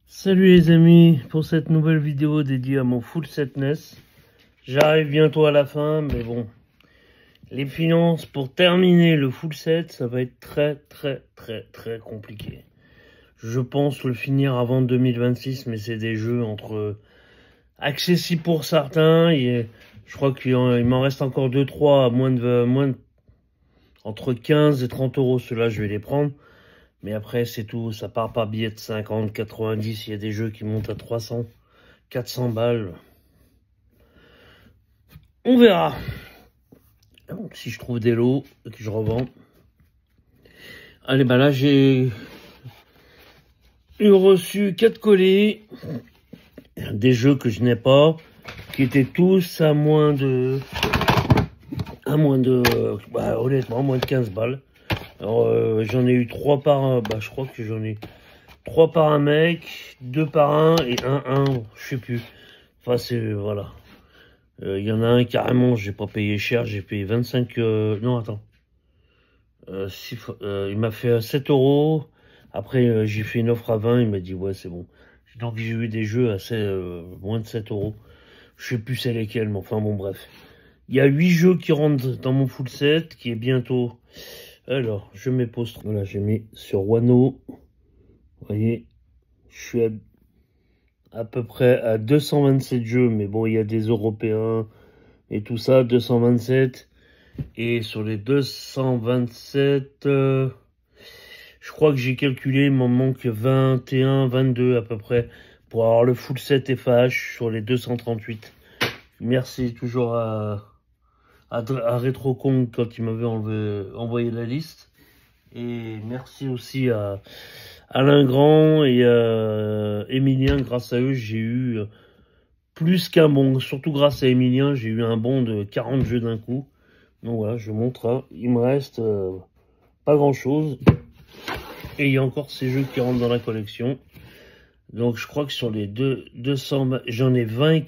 Salut les amis, pour cette nouvelle vidéo dédiée à mon full set NES. J'arrive bientôt à la fin, mais bon, les finances pour terminer le full set, ça va être très compliqué. Je pense le finir avant 2026, mais c'est des jeux entre accessibles pour certains, et je crois qu'il m'en reste encore 2-3 à entre 15 et 30 euros, ceux-là je vais les prendre. Mais après, c'est tout. Ça part par billet de 50, 90. Il y a des jeux qui montent à 300, 400 balles. On verra. Donc, si je trouve des lots et que je revends. Allez, bah là, j'ai reçu 4 colis. Des jeux que je n'ai pas. Qui étaient tous à moins de... honnêtement, moins de 15 balles. Alors, j'en ai eu 3 par un. Bah, je crois que j'en ai 3 par un mec, 2 par un et un, je sais plus. Enfin, c'est, voilà. Il y en a un carrément, j'ai pas payé cher, j'ai payé 25, non, attends. Il m'a fait 7 euros. Après, j'ai fait une offre à 20, il m'a dit, ouais, c'est bon. Donc, j'ai eu des jeux à moins de 7 euros. Je sais plus c'est lesquels, mais enfin, bon, bref. Il y a 8 jeux qui rentrent dans mon full set, qui est bientôt... Alors, je mets pause. Voilà, j'ai mis sur Wano. Vous voyez, je suis à peu près à 227 jeux, mais bon, il y a des Européens et tout ça, 227. Et sur les 227, je crois que j'ai calculé, il m'en manque 21, 22 à peu près pour avoir le full set FH sur les 238. Merci toujours à RetroKong quand il m'avait envoyé la liste. Et merci aussi à Alain Grand et Emilien. Grâce à eux, j'ai eu plus qu'un bon. Surtout grâce à Emilien, j'ai eu un bon de 40 jeux d'un coup. Donc voilà, je montre. Hein. Il me reste pas grand chose. Et il y a encore ces jeux qui rentrent dans la collection. Donc je crois que sur les 200, j'en ai 20,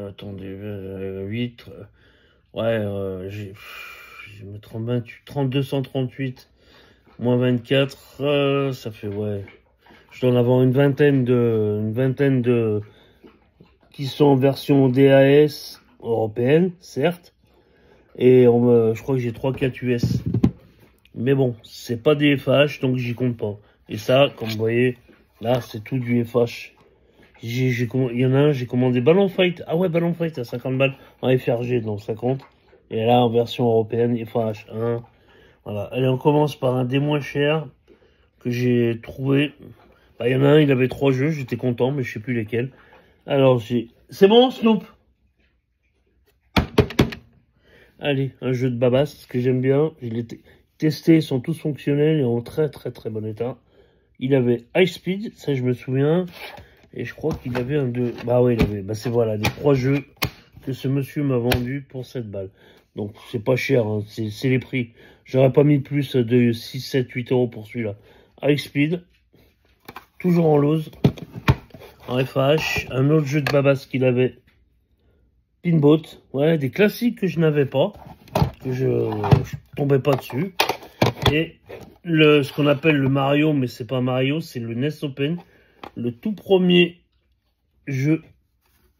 attendez, 8. Je vais mettre en 28, 238 moins 24, ça fait, ouais. Je dois en avoir une vingtaine de qui sont en version DAS européenne, certes. Et je crois que j'ai 3-4 US. Mais bon, c'est pas des FH, donc j'y compte pas. Et ça, comme vous voyez, là, c'est tout du FH. Il y en a un, j'ai commandé Ballon Fight. Ah ouais, Ballon Fight à 50 balles en FRG, donc 50. Et là, en version européenne, FH 1. Voilà. Allez, on commence par un des moins chers que j'ai trouvé. Bah, il y en a un, il avait 3 jeux, j'étais content, mais je sais plus lesquels. Alors, c'est bon, Snoop? Allez, un jeu de Babas, que j'aime bien. Je l'ai testé, ils sont tous fonctionnels et en très bon état. Il avait High Speed, ça je me souviens. Et je crois qu'il avait un 2. Bah ouais, il avait. Bah c'est voilà, les 3 jeux que ce monsieur m'a vendu pour 7 balles. Donc c'est pas cher, hein, c'est les prix. J'aurais pas mis plus de 6, 7, 8 euros pour celui-là. High Speed, toujours en lose, en FH. Un autre jeu de Babas qu'il avait, Pinboat. Ouais, des classiques que je n'avais pas, que je tombais pas dessus. Et ce qu'on appelle le Mario, mais c'est pas Mario, c'est le NES Open. Le tout premier jeu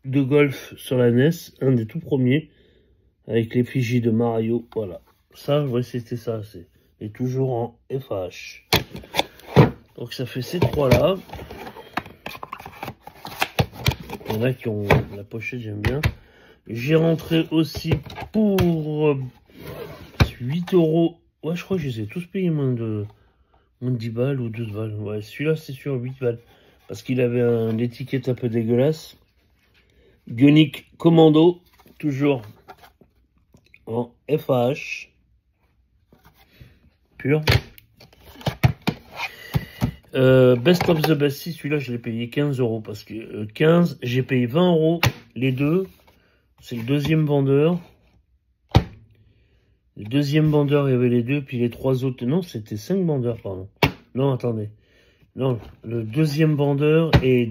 de golf sur la NES, un des tout premiers, avec l'effigie de Mario, voilà. Ça, ouais, c'était ça, et toujours en FH. Donc ça fait ces 3-là. Il y en a qui ont la pochette, j'aime bien. J'ai rentré aussi pour 8 euros. Ouais, je crois que je les ai tous payés moins de 10 balles ou 12 balles. Ouais, celui-là, c'est sur 8 balles. Parce qu'il avait une étiquette un peu dégueulasse. Bionic Commando, toujours en FH. Pur. Best of the Best, si celui-là, je l'ai payé 15 euros. Parce que 15, j'ai payé 20 euros les deux. C'est le deuxième vendeur. Le deuxième vendeur, il y avait les deux. Puis les 3 autres. Non, c'était 5 vendeurs, pardon. Non, attendez. Non, le deuxième vendeur et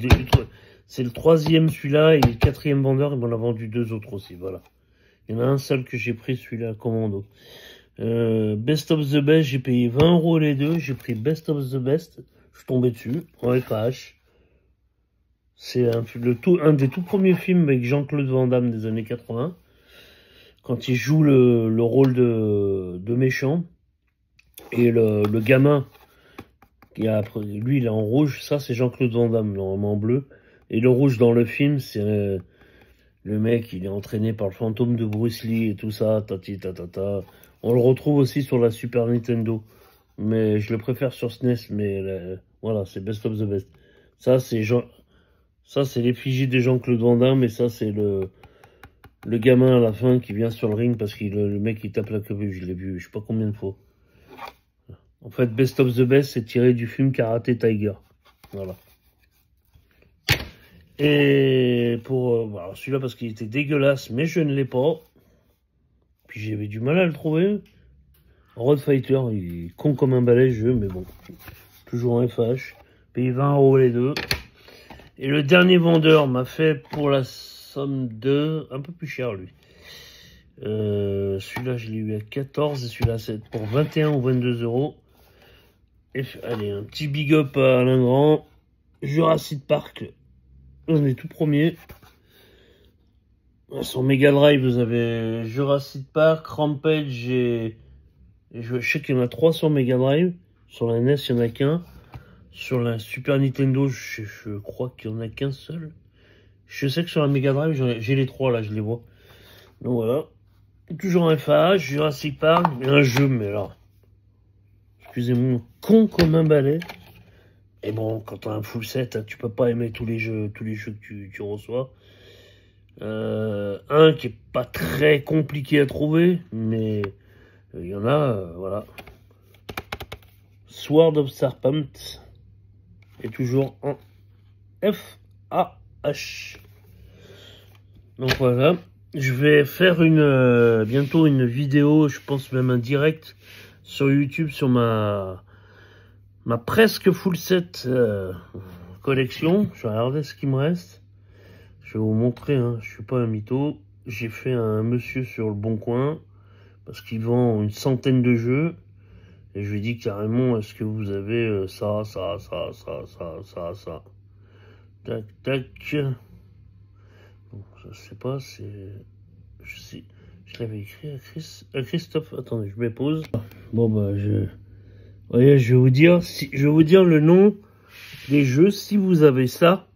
c'est le 3e celui-là et le 4e vendeur, il m'en a vendu 2 autres aussi, voilà. Il y en a un seul que j'ai pris, celui-là, commando. Best of the Best, j'ai payé 20 euros les deux, j'ai pris Best of the Best. Je suis tombé dessus, en FH. C'est un des tout premiers films avec Jean-Claude Van Damme des années 80. Quand il joue le rôle de méchant. Et le gamin, lui il est en rouge, ça c'est Jean-Claude Van Damme, normalement en bleu. Et le rouge dans le film, c'est le mec, il est entraîné par le fantôme de Bruce Lee et tout ça, tati tatata. On le retrouve aussi sur la Super Nintendo. Mais je le préfère sur SNES, mais voilà, c'est Best of the Best. Ça c'est l'effigie de Jean-Claude Van Damme, et ça c'est le gamin à la fin qui vient sur le ring parce que le mec il tape la queue, je l'ai vu je sais pas combien de fois. En fait, Best of the Best, c'est tiré du film Karate Tiger. Voilà. Et pour voilà, celui-là, parce qu'il était dégueulasse, mais je ne l'ai pas. Puis j'avais du mal à le trouver. Road Fighter, il est con comme un balai, jeu, mais bon. Toujours en FH. Paye 20 € les deux. Et le dernier vendeur m'a fait pour la somme de... un peu plus cher, lui. Celui-là, je l'ai eu à 14. Et celui-là, c'est pour 21 ou 22 €. Et, allez, un petit big up à Alain Grand. Jurassic Park. On est tout premier. Sur Mega Drive, vous avez Jurassic Park, Rampage et je sais qu'il y en a 3 sur Mega Drive. Sur la NES, il n'y en a qu'un. Sur la Super Nintendo, je crois qu'il n'y en a qu'un seul. Je sais que sur la Mega Drive, j'ai les 3 là, je les vois. Donc voilà. Toujours un FAH, Jurassic Park, et un jeu, mais là, excusez-moi, con comme un balai. Et bon, quand t'as un full set, tu peux pas aimer tous les jeux que tu reçois. Un qui est pas très compliqué à trouver, mais il y en a, voilà. Sword of Serpent est toujours en FAH. Donc voilà, je vais faire bientôt une vidéo, je pense même un direct sur YouTube sur ma presque full set collection. Je vais regarder ce qu'il me reste. Je vais vous montrer, hein, je suis pas un mytho. J'ai fait un monsieur sur le Bon Coin parce qu'il vend une centaine de jeux. Et je lui ai dit carrément, est-ce que vous avez ça. Tac, tac. Bon, je sais pas, c'est... Je l'avais écrit à Christophe. Attendez, je me pose. Bon, bah, voyez, je vais vous dire le nom des jeux. Si vous avez ça,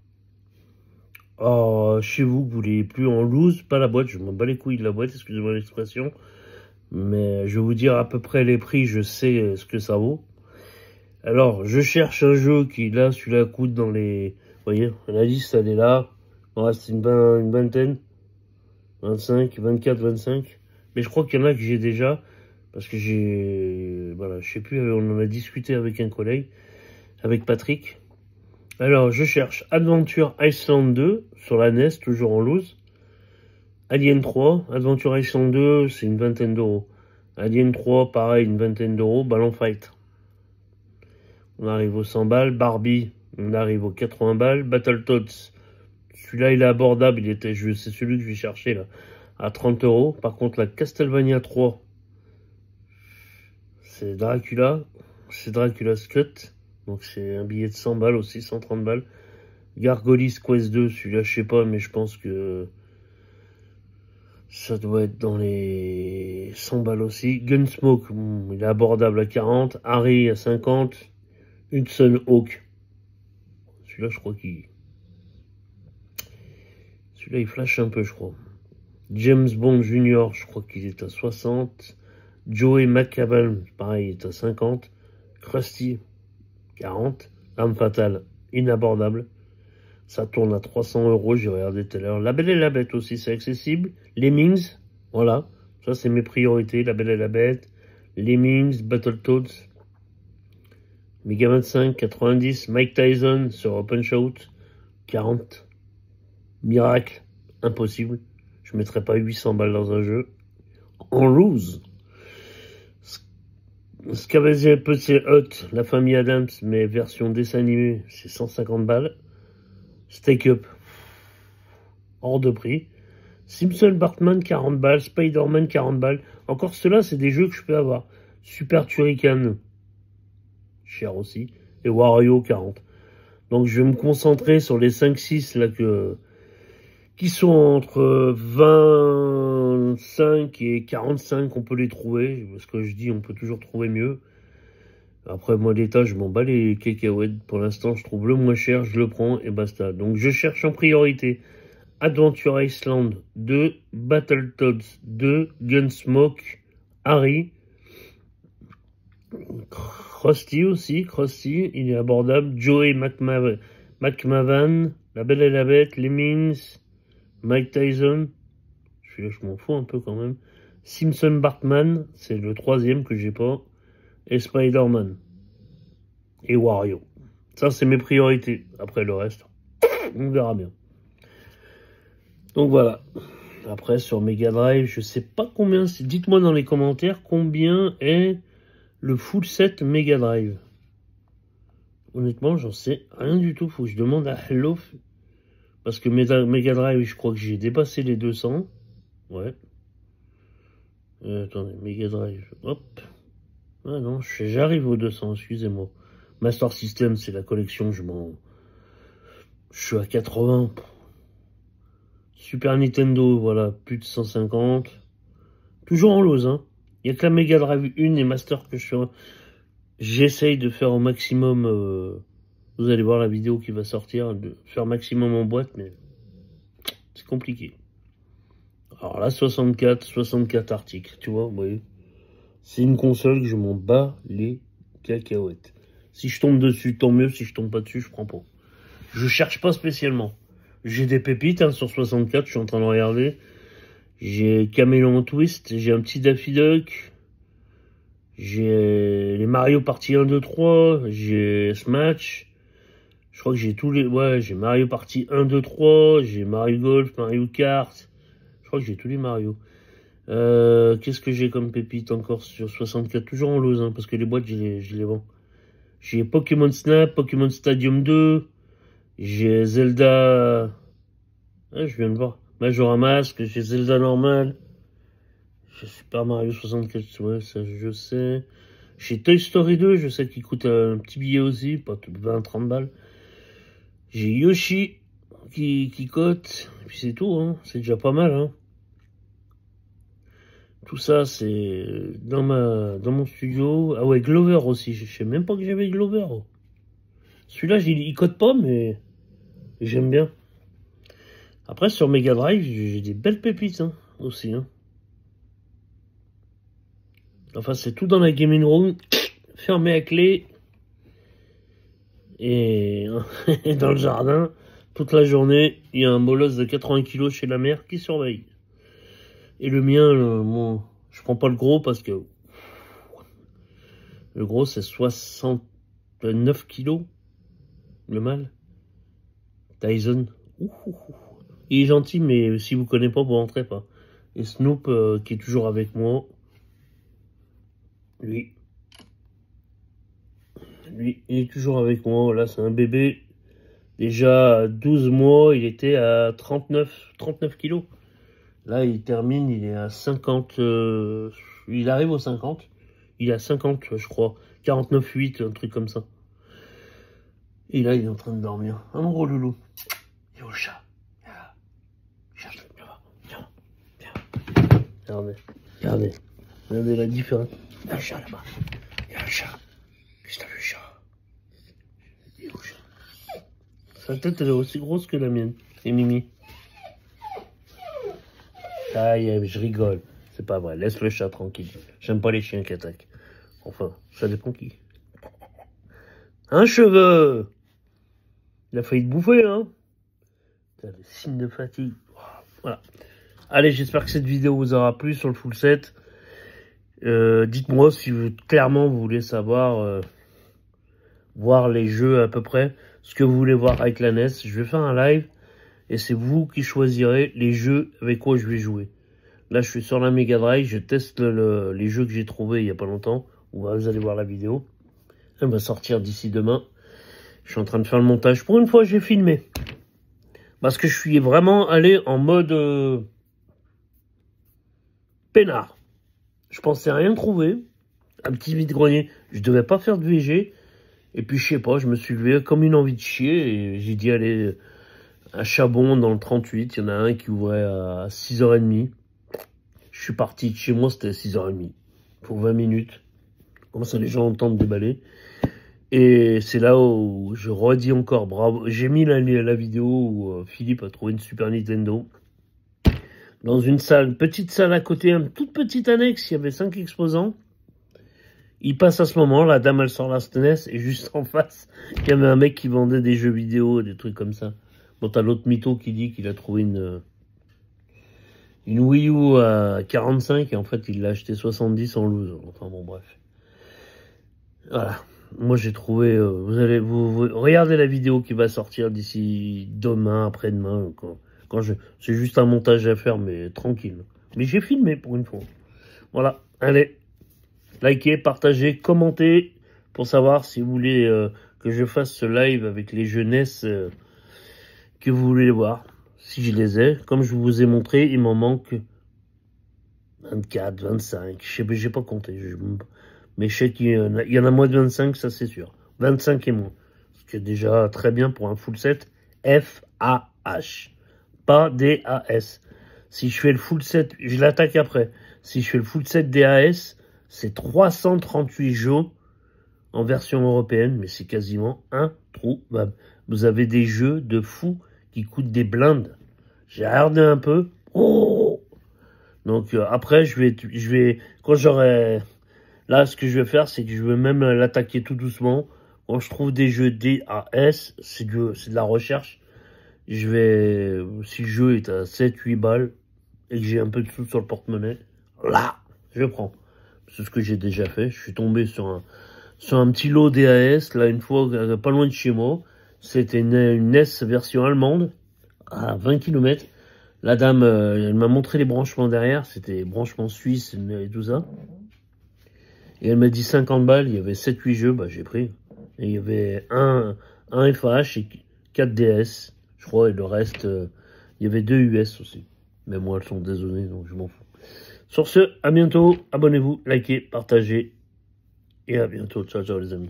chez vous, vous voulez plus en loose, pas la boîte. Je m'en bats les couilles de la boîte, excusez-moi l'expression. Mais je vais vous dire à peu près les prix, je sais ce que ça vaut. Alors, je cherche un jeu qui, là, celui-là coûte dans les... Vous voyez, la liste, elle est là. Il en reste une vingtaine. 25, 24, 25. Mais je crois qu'il y en a que j'ai déjà. Parce que voilà, je sais plus, on en a discuté avec un collègue. Avec Patrick. Alors, je cherche Adventure Iceland 2 sur la NES, toujours en loose. Alien 3, Adventure Iceland 2, c'est une vingtaine d'euros. Alien 3, pareil, une vingtaine d'euros. Ballon Fight. On arrive aux 100 balles. Barbie, on arrive aux 80 balles. Battletoads, celui-là, il est abordable. C'est celui que je vais chercher, là. À 30 €. Par contre, la Castlevania 3, c'est Dracula. C'est Dracula's Cut. Donc, c'est un billet de 100 balles aussi, 130 balles. Gargoyles Quest 2, celui-là, je sais pas, mais je pense que ça doit être dans les 100 balles aussi. Gunsmoke, il est abordable à 40. Harry à 50. Hudson Hawk. Celui-là, je crois qu'il... Celui-là, il flash un peu, je crois. James Bond Junior, je crois qu'il est à 60. Joey McCabe, pareil, il est à 50. Krusty, 40. Arme fatale, inabordable. Ça tourne à 300 €, j'ai regardé tout à l'heure. La Belle et la Bête aussi, c'est accessible. Lemmings, voilà. Ça, c'est mes priorités. La Belle et la Bête. Lemmings, Battletoads. Megaman 5, 90. Mike Tyson sur Open Shout, 40. Miracle, impossible. Je mettrai pas 800 balles dans un jeu. En loose. Scavengers Petit Hut, la famille Adams, mais version dessin animé, c'est 150 balles. Stake Up, hors de prix. Simpson Batman, 40 balles. Spider-Man, 40 balles. Encore ceux-là, c'est des jeux que je peux avoir. Super Turrican, cher aussi. et Wario 40. Donc je vais me concentrer sur les 5-6 là qui sont entre 25 et 45, on peut les trouver. Parce que je dis, on peut toujours trouver mieux. Après, moi, l'état, je m'en bats les cacahuètes. Pour l'instant, je trouve le moins cher, je le prends et basta. Donc je cherche en priorité Adventure Island 2, Battletoads 2, Gunsmoke, Harry, Krusty aussi, Krusty, il est abordable, Joey McMahon, La Belle et la Bête, Lemmings, Mike Tyson, celui-là je m'en fous un peu quand même, Simpson Bartman, c'est le troisième que j'ai pas, et Spider-Man, et Wario. Ça c'est mes priorités, après le reste, on verra bien. Donc voilà. Après, sur Mega Drive, je sais pas combien c'est. Dites-moi dans les commentaires combien est le full set Mega Drive. Honnêtement, j'en sais rien du tout. Faut que je demande à Hello. Parce que Mega Drive, je crois que j'ai dépassé les 200. Ouais. Attendez, Mega Drive. Hop. Ah non, j'arrive aux 200, excusez-moi. Master System, c'est la collection, je suis à 80. Super Nintendo, voilà, plus de 150. Toujours en lose, hein. Il n'y a que la Mega Drive 1 et Master que j'essaye de faire au maximum. Vous allez voir la vidéo qui va sortir, de faire maximum en boîte, mais c'est compliqué. Alors là, 64 articles, tu vois, vous voyez. C'est une console que je m'en bats les cacahuètes. Si je tombe dessus, tant mieux. Si je tombe pas dessus, je prends pas. Je cherche pas spécialement. J'ai des pépites hein, sur 64, je suis en train de regarder. J'ai Caméléon Twist, j'ai un petit Daffy Duck, j'ai les Mario Party 1, 2, 3, j'ai Smash, je crois que j'ai tous les... Ouais, j'ai Mario Party 1, 2, 3, j'ai Mario Golf, Mario Kart, je crois que j'ai tous les Mario. Qu'est-ce que j'ai comme pépite encore sur 64, toujours en loose, hein, parce que les boîtes, je les vends. J'ai Pokémon Snap, Pokémon Stadium 2, j'ai Zelda... Ah, je viens de voir. Majora Mask, j'ai Zelda normal. J'ai Super Mario 64, ouais, ça je sais. J'ai Toy Story 2, je sais qu'il coûte un petit billet aussi, pas 20-30 balles. J'ai Yoshi qui cote, et puis c'est tout, hein. C'est déjà pas mal, hein. Tout ça, c'est dans mon studio. Ah ouais, Glover aussi, je sais même pas que j'avais Glover. Celui-là, il cote pas, mais j'aime bien. Après, sur Mega Drive, j'ai des belles pépites, hein, aussi, hein. Enfin, c'est tout dans la gaming room, fermé à clé. Et dans le jardin, toute la journée, il y a un molosse de 80 kg chez la mère qui surveille. Et le mien, moi, je prends pas le gros parce que le gros, c'est 69 kg. Le mâle. Tyson. Il est gentil, mais si vous connaissez pas, vous rentrez pas. Et Snoop, qui est toujours avec moi. Lui, il est toujours avec moi. Là, c'est un bébé. Déjà à 12 mois, il était à 39 kilos. Là, il termine, il est à 50. Il arrive aux 50. Il est à 50, je crois. 49,8, un truc comme ça. Et là, il est en train de dormir. Un gros loulou. Yo, chat. Viens. Regardez. Regardez la différence. Il y a un chat là-bas. Il y a un chat. Qu'est-ce que t'as vu, chat? Il est où, chat? Sa tête, elle est aussi grosse que la mienne. Et Mimi. Aïe, je rigole. C'est pas vrai. Laisse le chat tranquille. J'aime pas les chiens qui attaquent. Enfin, ça dépend qui. Un cheveu. Il a failli te bouffer, hein. T'as des signes de fatigue. Voilà. Allez, j'espère que cette vidéo vous aura plu sur le full set. Dites-moi si clairement vous voulez savoir, voir les jeux à peu près, ce que vous voulez voir avec la NES. Je vais faire un live et c'est vous qui choisirez les jeux avec quoi je vais jouer. Là, je suis sur la Mega Drive, je teste les jeux que j'ai trouvés il n'y a pas longtemps. Vous allez voir la vidéo. Elle va sortir d'ici demain. Je suis en train de faire le montage. Pour une fois, j'ai filmé. Parce que je suis vraiment allé en mode peinard. Je pensais rien trouver. Un petit vide-grenier. Je devais pas faire de VG. Et puis, je sais pas, je me suis levé comme une envie de chier. Et j'ai dit, allez, à Chabon, dans le 38, il y en a un qui ouvrait à 6h30. Je suis parti de chez moi, c'était à 6h30. Pour 20 minutes. Comme ça, les gens entendent déballer. Et c'est là où je redis encore bravo. J'ai mis la vidéo où Philippe a trouvé une Super Nintendo. Dans une salle, une petite salle à côté, une toute petite annexe, il y avait 5 exposants. Il passe à ce moment, la dame elle sort la SNES et juste en face, il y avait un mec qui vendait des jeux vidéo, des trucs comme ça. Bon, t'as l'autre mytho qui dit qu'il a trouvé une Wii U à 45 et en fait il l'a acheté 70 en loose. Enfin bon, bref. Voilà. Moi j'ai trouvé, vous regardez la vidéo qui va sortir d'ici demain, après-demain, c'est juste un montage à faire, mais tranquille. Mais j'ai filmé pour une fois. Voilà, allez, likez, partagez, commentez, pour savoir si vous voulez que je fasse ce live avec les jeunesses que vous voulez voir. Si je les ai, comme je vous ai montré, il m'en manque 24, 25, j'ai pas compté. Mais je sais qu'il y en a moins de 25, ça c'est sûr. 25 et moins. Ce qui est déjà très bien pour un full set F-A-H. Pas D-A-S. Si je fais le full set, je l'attaque après. Si je fais le full set D-A-S, c'est 338 jeux en version européenne, mais c'est quasiment introuvable. Vous avez des jeux de fous qui coûtent des blindes. J'ai regardé un peu. Oh! Donc après, je vais, quand j'aurai... Là, ce que je vais faire, c'est que je vais même l'attaquer tout doucement. Quand je trouve des jeux DAS, c'est de la recherche. Si le jeu est à 7-8 balles et que j'ai un peu de sous sur le porte-monnaie, là, je prends. C'est ce que j'ai déjà fait. Je suis tombé sur un petit lot DAS, là, une fois, pas loin de chez moi. C'était une NES version allemande, à 20 km. La dame, elle m'a montré les branchements derrière. C'était branchements suisses et tout ça. Et elle m'a dit 50 balles, il y avait 7-8 jeux, bah j'ai pris. Et il y avait un FH et 4 DS, je crois, et le reste, il y avait 2 US aussi. Mais moi, elles sont désonnées, donc je m'en fous. Sur ce, à bientôt, abonnez-vous, likez, partagez, et à bientôt. Ciao, ciao les amis.